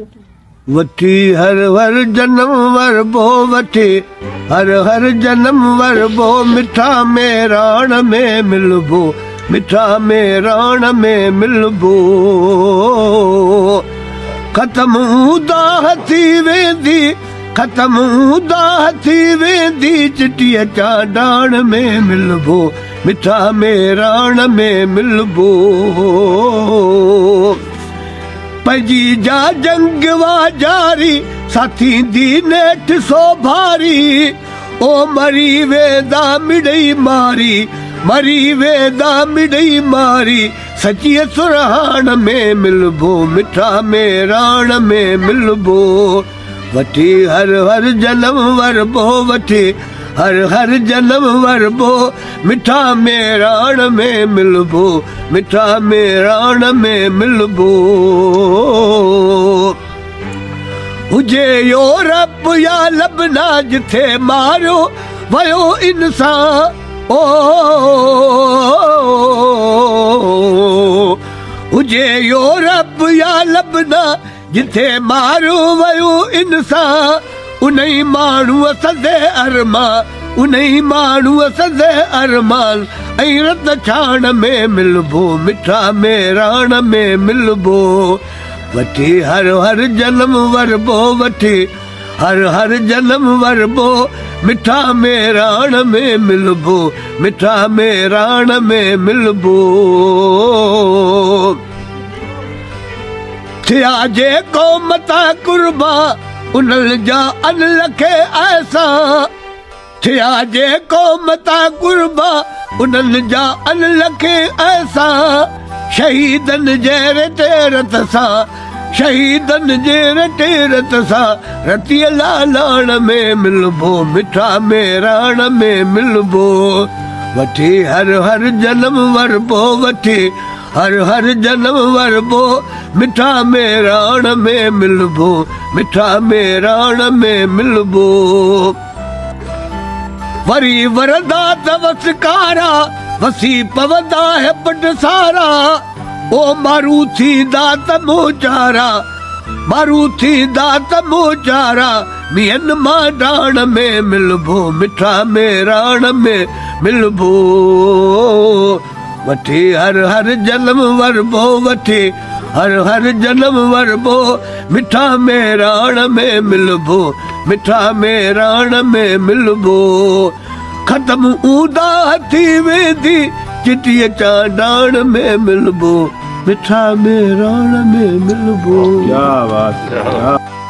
वठी हर हर जन्म वरबो वठी हर हर जन्म वरबो मिठा में राण में मिलबो मिठा में राण में मिलबो ख़त्म दाह थी वेंदी ख़त्म दाह थी वेंदी चिटीअ चांडाण में मिलबो मिठा में राण में मिलबो पंहिंजी जा जंग वा जारी साथी दी नेठ सो भारी ओ मरी वेंदा मिड़ई मारी मरी वेंदा मिड़ई मारी सचीअ सुरहाण में मिलबो मिठा में राण में मिलबो वठी हर हर जनम वरबो वठी हर हर जन्म वरबो मिठा में राण में मिलबो मिठा में राण में मिलबो हुजे यो रब या लबना जिथे मारियो वयो इंसान ओ हुजे यो रब या लबना जिथे मारियो वयो इंसान उन्हीं माण्हूअ सदे अरमान उन्हीं माण्हूअ सदे अरमान ऐं रत छाण में मिलबो मिठा में राण में मिलबो वठी हर हर जन्म वरबो वठी हर हर जन्म वरबो मिठा में राण में मिलबो मिठा में राण में मिलबो थिया जे क़ौम तां कुर्बा उन्हनि जा अन लखे ऐसा थिया जे क़ौम तां कुर्बा उन्हनि जा अन लखे ऐसा शहीदनि जे रत सां शहीदनि जे रत सां रतीअ लालाण में मिलबो मिठा में राण में मिलबो वठी हर हर जन्म वरबो वठी हर हर जन्म वरबो मिठा में राण में मिलबो मिठा में राण में मिलबो वरी वरदा तवसकारा वसी पवंदा है पट सारा ओ मारू थींदा त मोचारा मारू थींदा त मोचारा मियन मां डाण में मिलबो मिठा में राण में मिलबो वठी हर हर जन्म वरबो वठी हर हर जन्म वरबो मिठा में राण में मिलबो मिठा में राण में मिलबो ख़त्म ऊंदा थी वेंदी चिटीअ चांडाण में मिलबो मिठा में राण में मिलबो। क्या बात है।